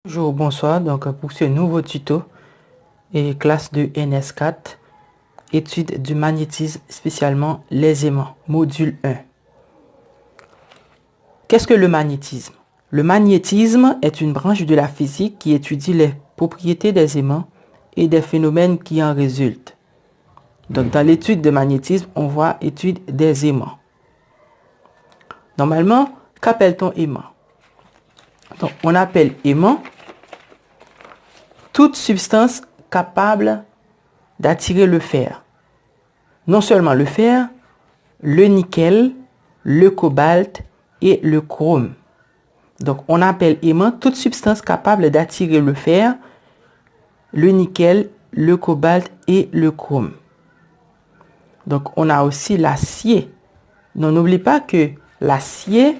Bonjour, bonsoir. Donc, pour ce nouveau tuto et classe de NS4, étude du magnétisme, spécialement les aimants, module 1. Qu'est-ce que le magnétisme? Le magnétisme est une branche de la physique qui étudie les propriétés des aimants et des phénomènes qui en résultent. Donc, dans l'étude de magnétisme, on voit étude des aimants. Normalement, qu'appelle-t-on aimant? Donc, on appelle aimant toute substance capable d'attirer le fer. Non seulement le fer, le nickel, le cobalt et le chrome. Donc, on appelle aimant toute substance capable d'attirer le fer, le nickel, le cobalt et le chrome. Donc, on a aussi l'acier. N'oublie pas que l'acier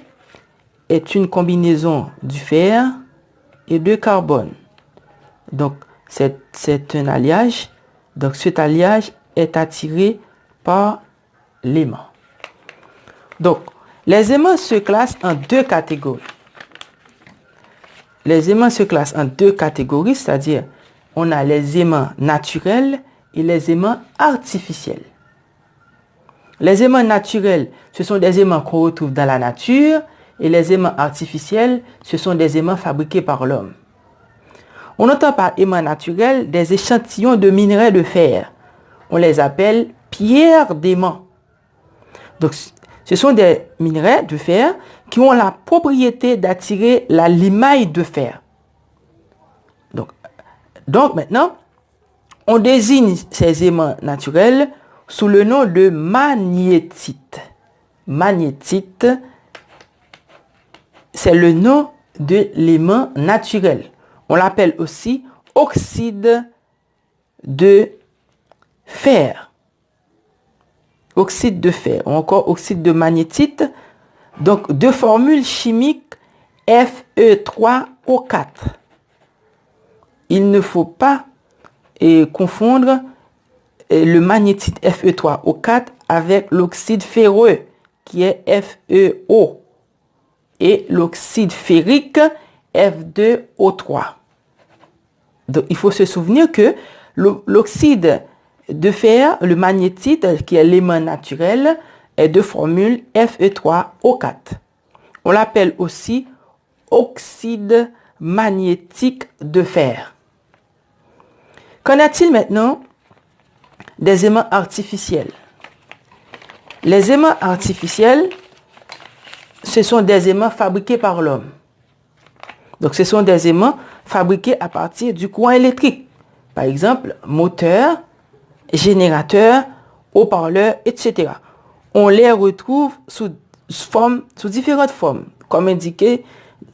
est une combinaison du fer et de carbone. Donc, c'est un alliage. Donc, cet alliage est attiré par l'aimant. Donc, les aimants se classent en deux catégories. Les aimants se classent en deux catégories, c'est-à-dire, on a les aimants naturels et les aimants artificiels. Les aimants naturels, ce sont des aimants qu'on retrouve dans la nature, et les aimants artificiels, ce sont des aimants fabriqués par l'homme. On entend par aimants naturels des échantillons de minerais de fer. On les appelle pierres d'aimant. Donc, ce sont des minerais de fer qui ont la propriété d'attirer la limaille de fer. Donc maintenant, on désigne ces aimants naturels sous le nom de magnétite. Magnétite, c'est le nom de l'aimant naturel. On l'appelle aussi oxyde de fer. Oxyde de fer, ou encore oxyde de magnétite. Donc, deux formules chimiques Fe3O4. Il ne faut pas confondre le magnétite Fe3O4 avec l'oxyde ferreux qui est FeO et l'oxyde ferrique F2O3. Donc, il faut se souvenir que l'oxyde de fer, le magnétite, qui est l'aimant naturel, est de formule Fe3O4. On l'appelle aussi oxyde magnétique de fer. Qu'en a-t-il maintenant des aimants artificiels? Les aimants artificiels, ce sont des aimants fabriqués par l'homme. Donc, ce sont des aimants fabriqués à partir du courant électrique. Par exemple, moteur, générateur, haut-parleur, etc. On les retrouve sous différentes formes, comme indiqué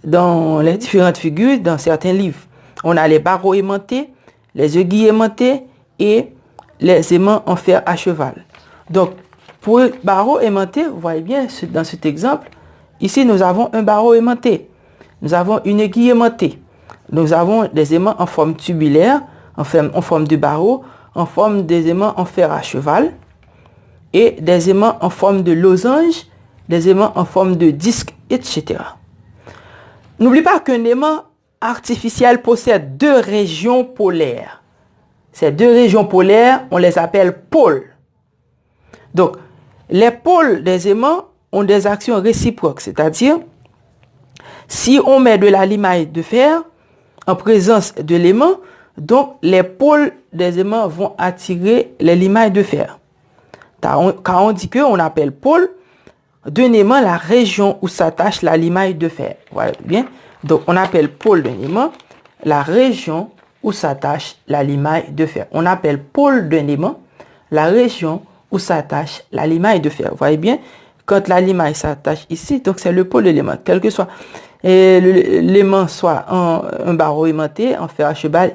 dans les différentes figures dans certains livres. On a les barreaux aimantés, les aiguilles aimantées et les aimants en fer à cheval. Donc, pour le barreau aimanté, vous voyez bien dans cet exemple, ici nous avons un barreau aimanté. Nous avons une aiguille aimantée. Nous avons des aimants en forme tubulaire, en forme de barreau, en forme des aimants en fer à cheval et des aimants en forme de losange, des aimants en forme de disque, etc. N'oublie pas qu'un aimant artificiel possède deux régions polaires. Ces deux régions polaires, on les appelle pôles. Donc, les pôles des aimants ont des actions réciproques, c'est-à-dire, si on met de la limaille de fer en présence de l'aimant, donc les pôles des aimants vont attirer les limailles de fer. Car on dit qu'on appelle pôle d'un aimant la région où s'attache la limaille de fer. Voilà bien. Donc on appelle pôle d'un aimant la région où s'attache la limaille de fer. On appelle pôle d'un aimant la région où s'attache la limaille de fer. Vous voyez bien, quand la limaille s'attache ici, donc c'est le pôle de l'aimant, quel que soit l'aimant, soit un barreau aimanté, en fer à cheval,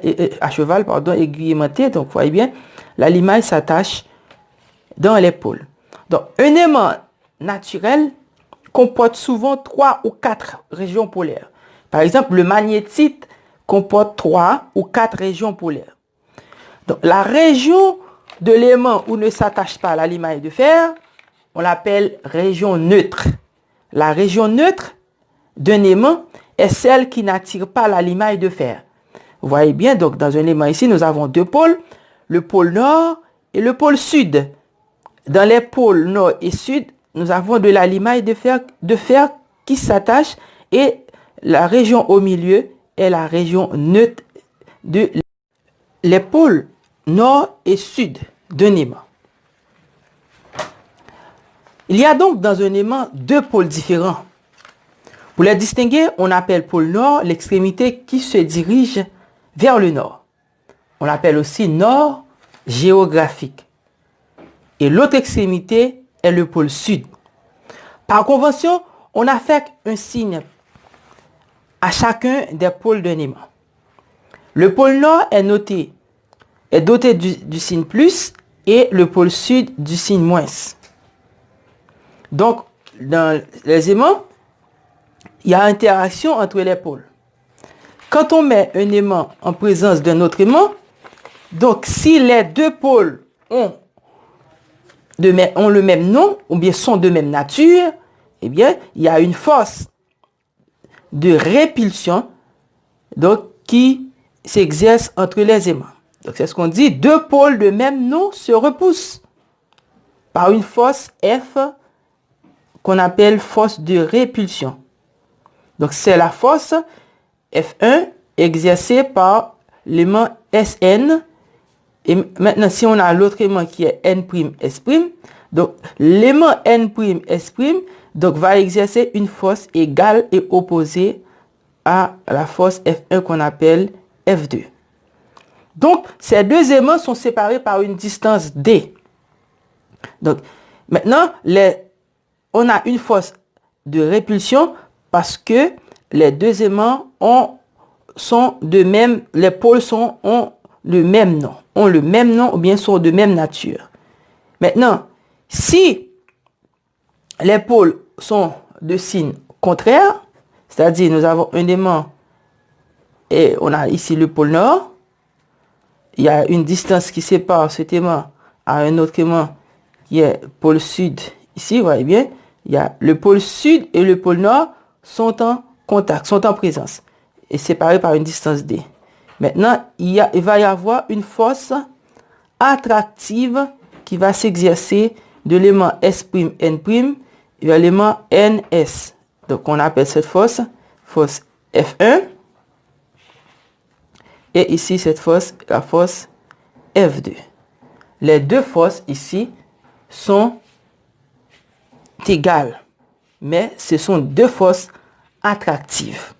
aiguille aimantée. Donc vous voyez bien, la limaille s'attache dans les pôles. Donc un aimant naturel comporte souvent 3 ou 4 régions polaires. Par exemple, le magnétite comporte 3 ou 4 régions polaires. Donc, la région de l'aimant où ne s'attache pas la limaille de fer, on l'appelle région neutre. La région neutre d'un aimant est celle qui n'attire pas la limaille de fer. Vous voyez bien, donc dans un élément ici, nous avons deux pôles, le pôle nord et le pôle sud. Dans les pôles nord et sud, nous avons de la limaille de fer qui s'attache et la région au milieu est la région neutre de les pôles nord et sud d'un aimant. Il y a donc dans un aimant deux pôles différents. Pour les distinguer, on appelle pôle nord l'extrémité qui se dirige vers le nord. On l'appelle aussi nord géographique. Et l'autre extrémité est le pôle sud. Par convention, on affecte un signe à chacun des pôles d'un aimant. Le pôle nord est doté du signe plus et le pôle sud du signe moins. Donc, dans les aimants, il y a interaction entre les pôles. Quand on met un aimant en présence d'un autre aimant, donc si les deux pôles ont le même nom ou bien sont de même nature, eh bien, il y a une force de répulsion donc, qui s'exerce entre les aimants. Donc, c'est ce qu'on dit, deux pôles de même nom se repoussent par une force F qu'on appelle force de répulsion. Donc, c'est la force F1 exercée par l'aimant Sn. Et maintenant, si on a l'autre aimant qui est N'S', donc l'aimant N'S' donc, va exercer une force égale et opposée à la force F1 qu'on appelle F2. Donc, ces deux aimants sont séparés par une distance D. Donc, maintenant, on a une force de répulsion parce que les deux aimants sont de même, les pôles ont le même nom ou bien sont de même nature. Maintenant, si les pôles sont de signe contraire, c'est-à-dire nous avons un aimant et on a ici le pôle nord, il y a une distance qui sépare cet aimant à un autre aimant qui est pôle sud. Ici, vous voyez bien, il y a le pôle sud et le pôle nord sont en contact, sont en présence et séparés par une distance D. Maintenant, il va y avoir une force attractive qui va s'exercer de l'élément S'N' vers l'élément Ns. Donc, on appelle cette force F1. Et ici, cette force, la force F2. Les deux forces ici sont égales. Mais ce sont deux forces attractives.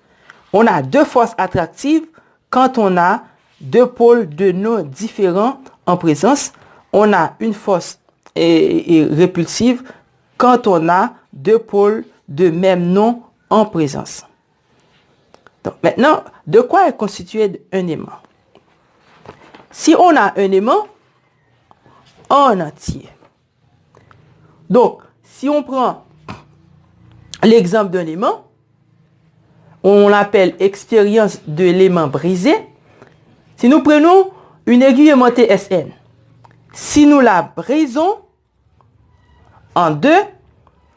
On a deux forces attractives quand on a deux pôles de nom différents en présence. On a une force répulsive quand on a deux pôles de même nom en présence. Donc maintenant, de quoi est constitué un aimant? Si on a un aimant en entier, donc si on prend l'exemple d'un aimant, on l'appelle expérience de l'aimant brisé. Si nous prenons une aiguille aimantée Sn, si nous la brisons en deux,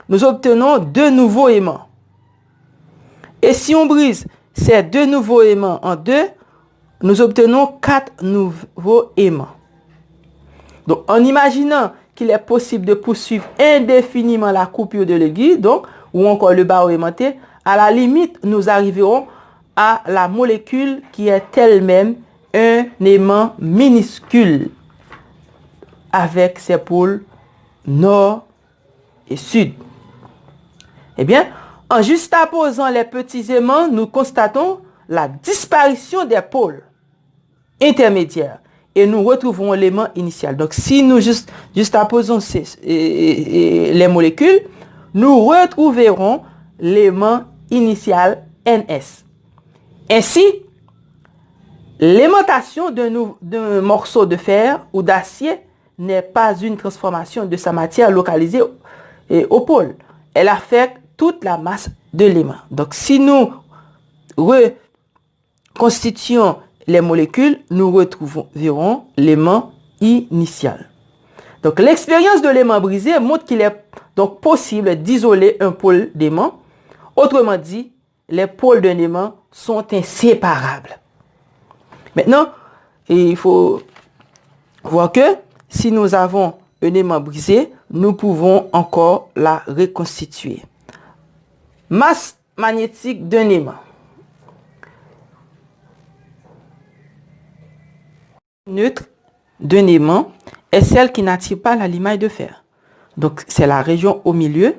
nous obtenons deux nouveaux aimants. Et si on brise ces deux nouveaux aimants en deux, nous obtenons quatre nouveaux aimants. Donc, en imaginant qu'il est possible de poursuivre indéfiniment la coupure de l'aiguille, donc, ou encore le barreau aimanté, à la limite, nous arriverons à la molécule qui est elle-même un aimant minuscule avec ses pôles nord et sud. Eh bien, en juxtaposant les petits aimants, nous constatons la disparition des pôles intermédiaires et nous retrouvons l'aimant initial. Donc, si nous juxtaposons les molécules, nous retrouverons l'aimant initial NS. Ainsi, l'aimantation d'un morceau de fer ou d'acier n'est pas une transformation de sa matière localisée au pôle. Elle affecte toute la masse de l'aimant. Donc, si nous reconstituons les molécules, nous retrouverons l'aimant initial. Donc, l'expérience de l'aimant brisé montre qu'il est donc possible d'isoler un pôle d'aimant. Autrement dit, les pôles d'un aimant sont inséparables. Maintenant, il faut voir que si nous avons un aimant brisé, nous pouvons encore la reconstituer. Masse magnétique d'un aimant. Neutre d'un aimant est celle qui n'attire pas la limaille de fer. Donc, c'est la région au milieu.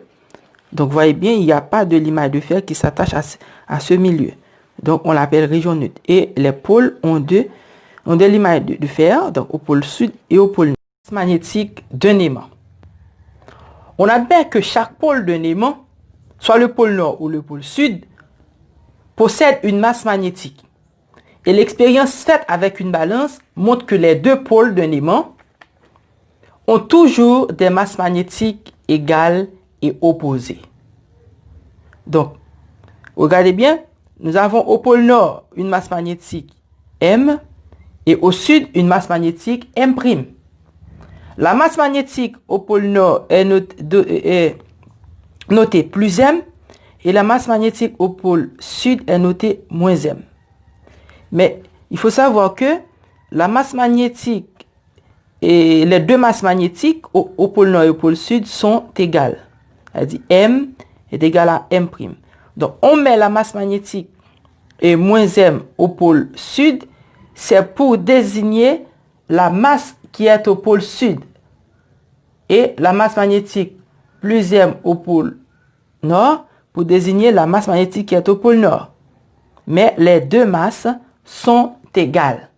Donc, vous voyez bien, il n'y a pas de limaille de fer qui s'attache à ce milieu. Donc, on l'appelle région neutre. Et les pôles ont des limailles de fer, donc au pôle sud et au pôle nord. Magnétique d'un aimant. On admet que chaque pôle d'un aimant, soit le pôle nord ou le pôle sud, possède une masse magnétique. Et l'expérience faite avec une balance montre que les deux pôles d'un aimant ont toujours des masses magnétiques égales et opposées. Donc, regardez bien, nous avons au pôle nord une masse magnétique M et au sud une masse magnétique M'. La masse magnétique au pôle nord est notée plus M et la masse magnétique au pôle sud est notée moins M. Mais il faut savoir que la masse magnétique et les deux masses magnétiques au pôle nord et au pôle sud sont égales. C'est-à-dire M est égal à M'. Donc on met la masse magnétique et moins M au pôle sud, c'est pour désigner la masse qui est au pôle sud. Et la masse magnétique plus M au pôle nord pour désigner la masse magnétique qui est au pôle nord. Mais les deux masses sont égales.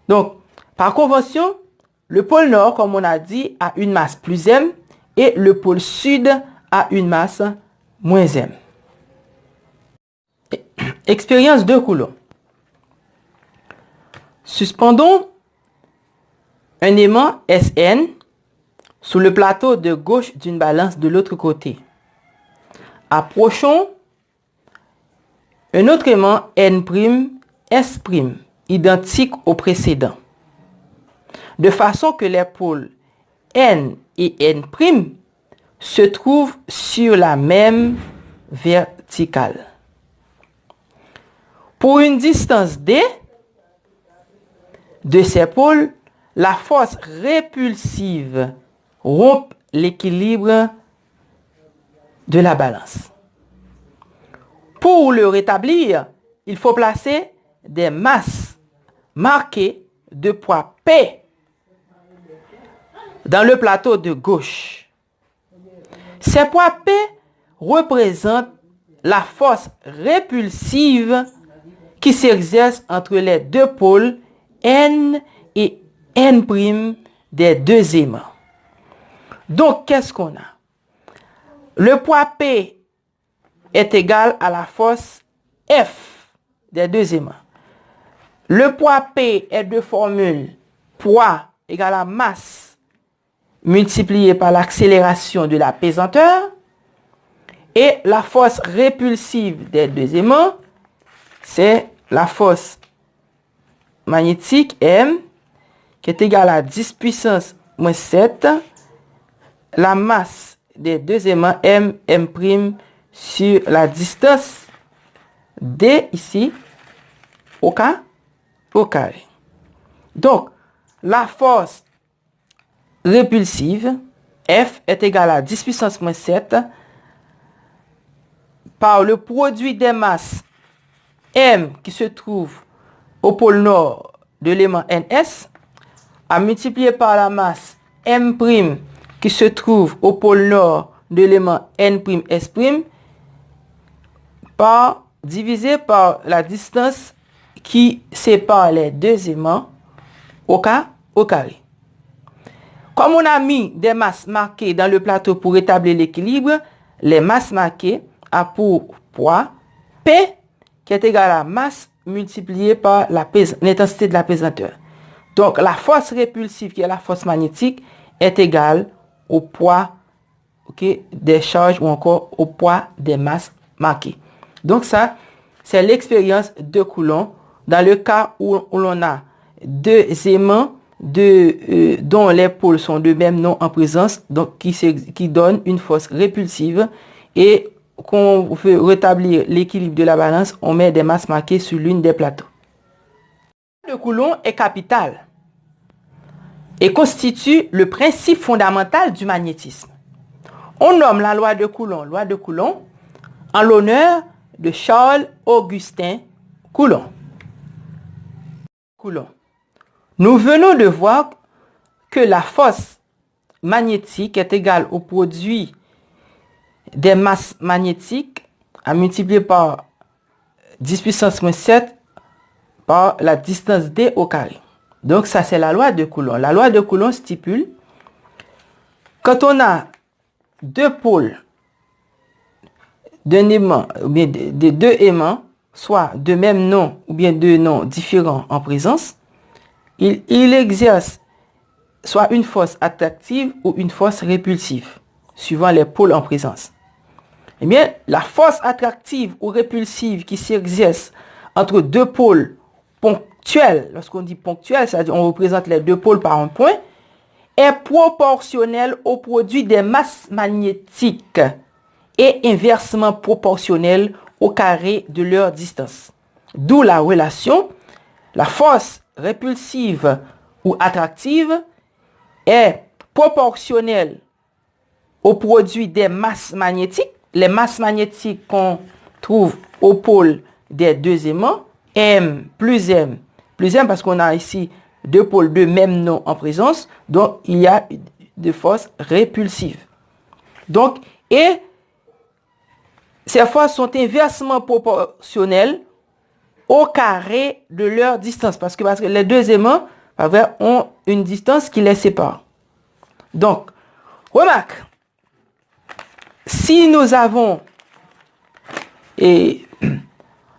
Donc, par convention, le pôle nord, comme on a dit, a une masse plus M et le pôle sud a une masse moins M. Expérience de Coulomb. Suspendons un aimant Sn sous le plateau de gauche d'une balance de l'autre côté. Approchons un autre aimant N', S', identique au précédent, de façon que les pôles N et N' se trouvent sur la même verticale. Pour une distance D de ces pôles, la force répulsive rompt l'équilibre de la balance. Pour le rétablir, il faut placer des masses marquées de poids P dans le plateau de gauche. Ces poids P représentent la force répulsive qui s'exerce entre les deux pôles N et N' des deux aimants. Donc, qu'est-ce qu'on a? Le poids P est égal à la force F des deux aimants. Le poids P est de formule poids égale à masse multiplié par l'accélération de la pesanteur, et la force répulsive des deux aimants, c'est la force magnétique M qui est égale à 10 puissance moins 7, la masse des deux aimants M', sur la distance D ici au carré. Donc, la force répulsive F est égale à 10 puissance moins 7 par le produit des masses M qui se trouve au pôle nord de l'élément NS à multiplier par la masse M' qui se trouve au pôle nord de l'élément N'S' par divisé par la distance qui sépare les deux aimants au carré. Comme on a mis des masses marquées dans le plateau pour établir l'équilibre, les masses marquées a pour poids P qui est égal à masse multipliée par l'intensité de la pesanteur. Donc la force répulsive qui est la force magnétique est égale au poids des charges ou encore au poids des masses marquées. Donc ça, c'est l'expérience de Coulomb dans le cas où l'on a deux aimants dont les pôles sont de même nom en présence, donc qui donne une force répulsive, et qu'on veut rétablir l'équilibre de la balance, on met des masses marquées sur l'une des plateaux. La loi de Coulomb est capitale et constitue le principe fondamental du magnétisme. On nomme la loi de Coulomb en l'honneur de Charles-Augustin Coulomb. Nous venons de voir que la force magnétique est égale au produit des masses magnétiques à multiplier par 10 puissance moins 7 par la distance d au carré. Donc ça c'est la loi de Coulomb. La loi de Coulomb stipule quand on a deux pôles d'un aimant ou bien de deux aimants, soit de même nom ou bien deux noms différents en présence, il exerce soit une force attractive ou une force répulsive, suivant les pôles en présence. Eh bien, la force attractive ou répulsive qui s'exerce entre deux pôles ponctuels, lorsqu'on dit ponctuel, c'est-à-dire on représente les deux pôles par un point, est proportionnelle au produit des masses magnétiques et inversement proportionnelle au carré de leur distance. D'où la relation, la force répulsive ou attractive est proportionnelle au produit des masses magnétiques. Les masses magnétiques qu'on trouve au pôle des deux aimants, M plus M parce qu'on a ici deux pôles de même nom en présence, donc il y a de forces répulsives. Donc, et ces forces sont inversement proportionnelles au carré de leur distance, parce que les deux aimants ont une distance qui les sépare. Donc, remarque, si nous avons, et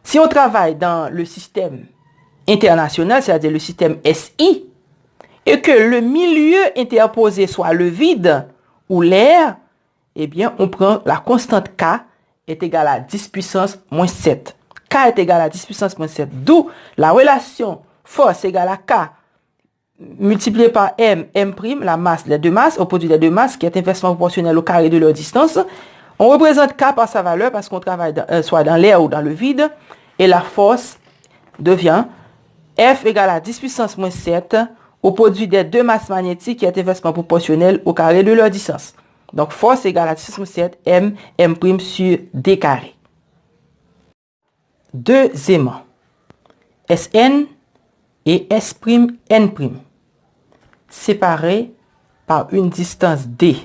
si on travaille dans le système international, c'est-à-dire le système SI, et que le milieu interposé soit le vide ou l'air, eh bien, on prend la constante K est égale à 10 puissance moins 7. K est égal à 10 puissance moins 7. D'où la relation force égale à K multiplié par M, M', la masse, les deux masses, au produit des deux masses, qui est inversement proportionnel au carré de leur distance. On représente K par sa valeur parce qu'on travaille soit dans l'air ou dans le vide. Et la force devient F égale à 10 puissance moins 7 au produit des deux masses magnétiques qui est inversement proportionnel au carré de leur distance. Donc, force égale à 10 puissance moins 7, M, M' sur D carré. Deux aimants, Sn et S'N', séparés par une distance D.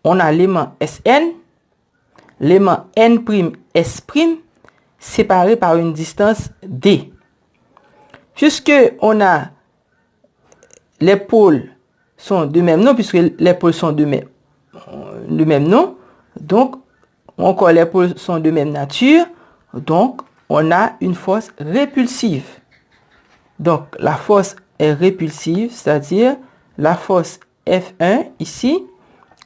On a l'aimant Sn, l'aimant N'S', séparés par une distance D. Puisque on a les pôles sont de même nom, puisque les pôles sont de même nom, donc encore les pôles sont de même nature, donc on a une force répulsive. Donc la force est répulsive, c'est-à-dire la force F1 ici,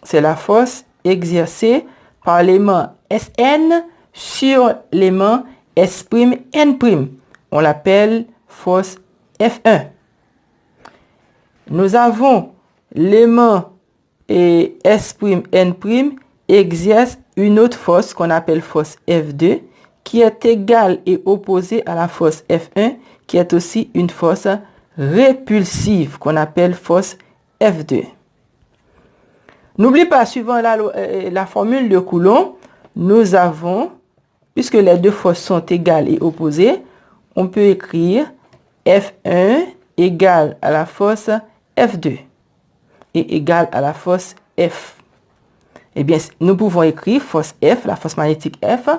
c'est la force exercée par l'aimant Sn sur l'aimant S'N'. On l'appelle force F1. Nous avons l'aimant et S'N' exerce une autre force qu'on appelle force F2 qui est égale et opposée à la force F1 qui est aussi une force répulsive qu'on appelle force F2. N'oublie pas, suivant la formule de Coulomb, nous avons, puisque les deux forces sont égales et opposées, on peut écrire F1 égale à la force F2 et égale à la force F. Eh bien, nous pouvons écrire force F, la force magnétique F,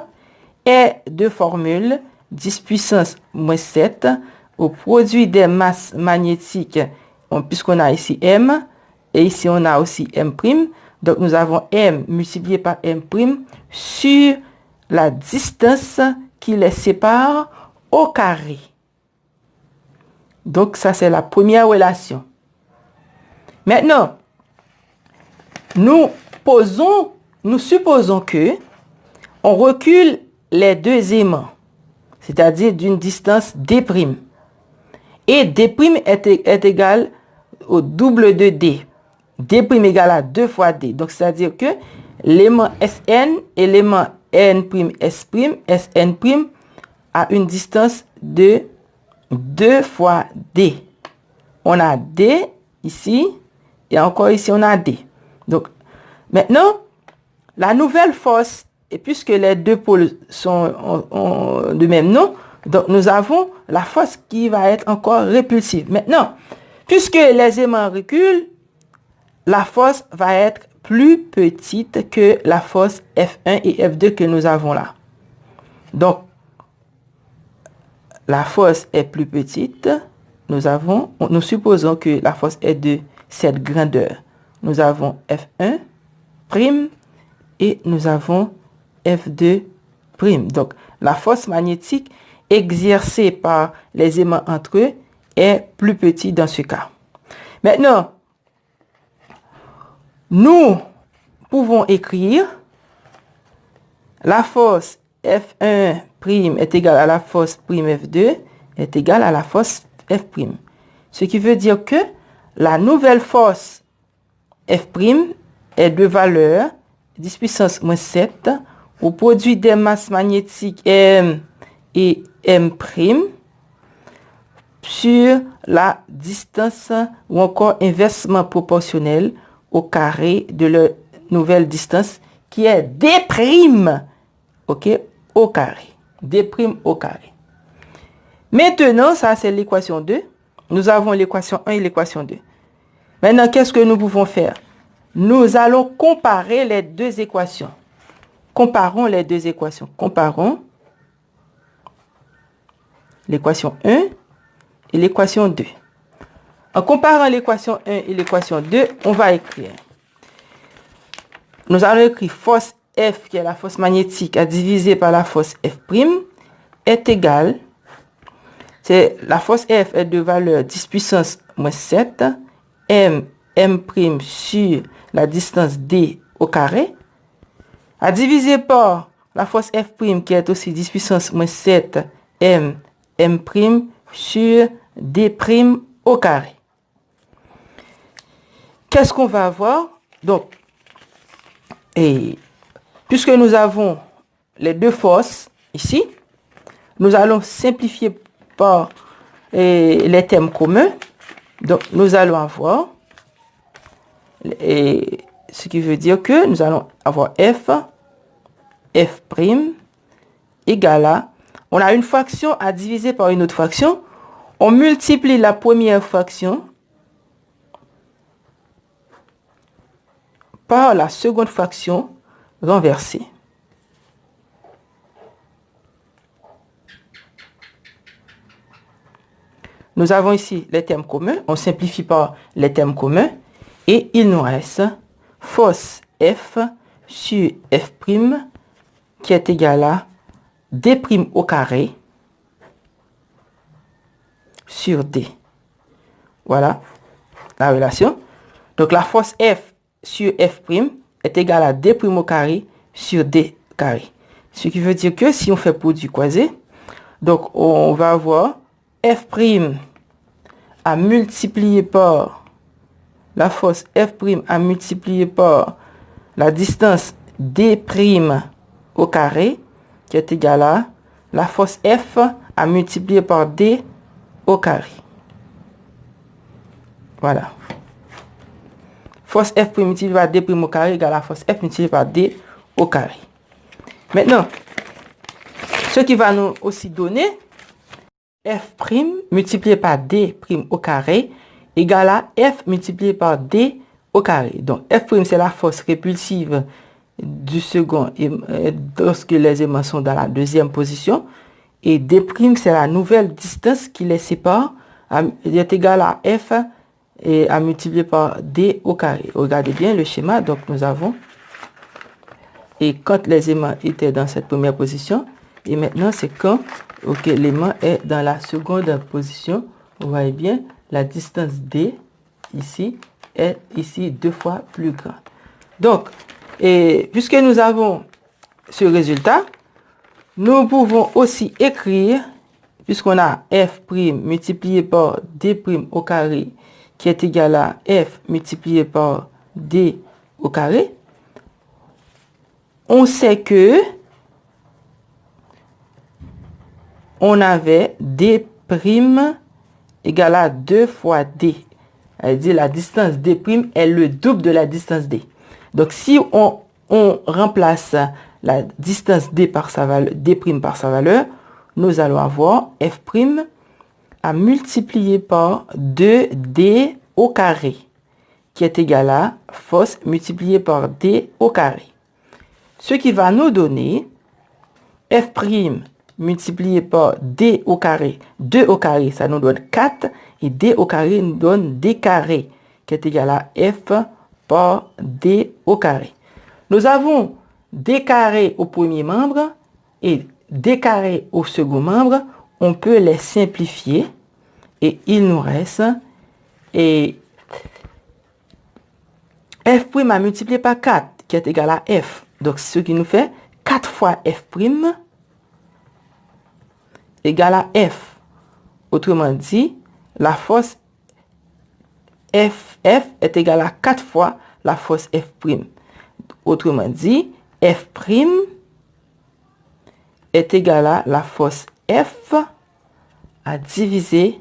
est de formule 10 puissance moins 7 au produit des masses magnétiques, puisqu'on a ici M, et ici on a aussi M', donc nous avons M multiplié par M' sur la distance qui les sépare au carré. Donc ça c'est la première relation. Maintenant, nous supposons que on recule les deux aimants, c'est-à-dire d'une distance D'. Et D' est égal au double de D. D' égale à 2 fois D. Donc, c'est-à-dire que l'aimant Sn et l'aimant Sn' a une distance de 2 fois D. On a D ici, et encore ici, on a D. Donc, maintenant, la nouvelle force, et puisque les deux pôles ont le même nom, donc nous avons la force qui va être encore répulsive. Maintenant, puisque les aimants reculent, la force va être plus petite que la force F1 et F2 que nous avons là. Donc, la force est plus petite. Nous supposons que la force est de cette grandeur. Nous avons F1' et nous avons F2'. Donc, la force magnétique exercée par les aimants entre eux est plus petite dans ce cas. Maintenant, nous pouvons écrire la force F1' est égale à la force F2 est égale à la force F'. Ce qui veut dire que la nouvelle force F' est de valeur 10 puissance moins 7 au produit des masses magnétiques M et M' sur la distance ou encore inversement proportionnelle au carré de la nouvelle distance qui est D', ok, au carré. D' au carré. Maintenant, ça c'est l'équation 2. Nous avons l'équation 1 et l'équation 2. Maintenant, qu'est-ce que nous pouvons faire? Nous allons comparer les deux équations. Comparons les deux équations. Comparons l'équation 1 et l'équation 2. En comparant l'équation 1 et l'équation 2, on va écrire. Nous allons écrire force F, qui est la force magnétique, à diviser par la force F', est égale. La force F est de valeur 10 puissance moins 7, M' sur la distance D au carré, à diviser par la force F' qui est aussi 10 puissance moins 7, M' sur D' au carré. Qu'est-ce qu'on va avoir? Donc, puisque nous avons les deux forces ici, nous allons simplifier par les termes communs. Donc, nous allons avoir, ce qui veut dire que nous allons avoir F' égale à, on a une fraction à diviser par une autre fraction, on multiplie la première fraction par la seconde fraction renversée. Nous avons ici les termes communs. On simplifie par les termes communs. Et il nous reste force F sur F' qui est égale à D' au carré sur D. Voilà la relation. Donc la force F sur F' est égale à D' au carré sur D carré. Ce qui veut dire que si on fait produit croisé, donc on va avoir F' à multiplier par la force F' à multiplier par la distance D' au carré qui est égale à la force F à multiplier par D au carré. Voilà. Force F' multipliée par D' au carré égale à la force F multipliée par D au carré. Maintenant, ce qui va nous aussi donner F' multiplié par D' au carré égale à F multiplié par D au carré. Donc F' c'est la force répulsive du second lorsque les aimants sont dans la deuxième position. Et D' c'est la nouvelle distance qui les sépare. Est égale à F et à multiplier par D au carré. Regardez bien le schéma. Donc nous avons. Et quand les aimants étaient dans cette première position. Et maintenant c'est quand l'aimant est dans la seconde position. Vous voyez bien la distance D ici est ici 2 fois plus grande. Donc, puisque nous avons ce résultat, nous pouvons aussi écrire, puisqu'on a F' multiplié par D' au carré qui est égal à F multiplié par D au carré. On sait que on avait D' égale à 2 fois D. C'est-à-dire la distance D' est le double de la distance D. Donc, si on remplace la distance D par sa valeur, D' par sa valeur, nous allons avoir F' à multiplier par 2D au carré, qui est égal à force multipliée par D au carré. Ce qui va nous donner F' multiplié par D au carré. 2 au carré, ça nous donne 4. Et D au carré nous donne D carré, qui est égal à F par D au carré. Nous avons D carré au premier membre et D carré au second membre. On peut les simplifier et il nous reste et F' à multiplier par 4, qui est égal à F. Donc, ce qui nous fait 4 fois F' égale à F. Autrement dit, la force F est égale à 4 fois la force F'. Autrement dit, F' est égal à la force F à diviser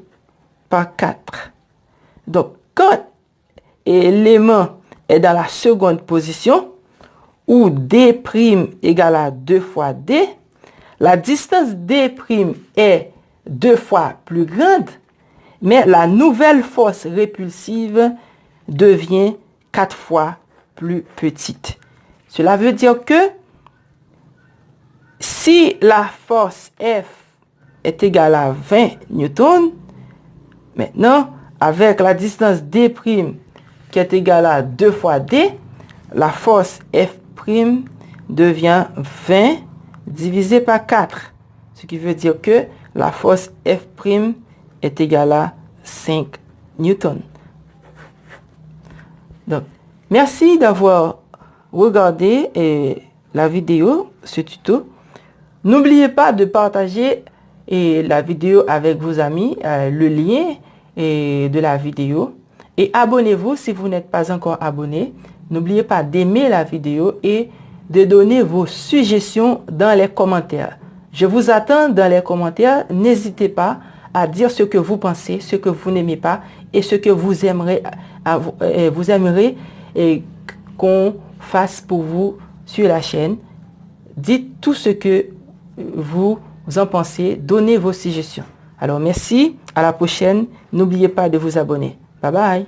par 4. Donc, quand l'élément est dans la seconde position, où D' égale à 2 fois D, la distance D' est 2 fois plus grande, mais la nouvelle force répulsive devient 4 fois plus petite. Cela veut dire que si la force F est égale à 20 newtons, maintenant, avec la distance D' qui est égale à 2 fois D, la force F' devient 20 divisé par 4. Ce qui veut dire que la force F' est égale à 5 newtons. Donc, merci d'avoir regardé la vidéo, ce tuto. N'oubliez pas de partager la vidéo avec vos amis, le lien de la vidéo. Et abonnez-vous si vous n'êtes pas encore abonné. N'oubliez pas d'aimer la vidéo et de donner vos suggestions dans les commentaires. Je vous attends dans les commentaires. N'hésitez pas à dire ce que vous pensez, ce que vous n'aimez pas et ce que vous aimeriez qu'on fasse pour vous sur la chaîne. Dites tout ce que vous en pensez. Donnez vos suggestions. Alors merci, à la prochaine. N'oubliez pas de vous abonner. Bye bye.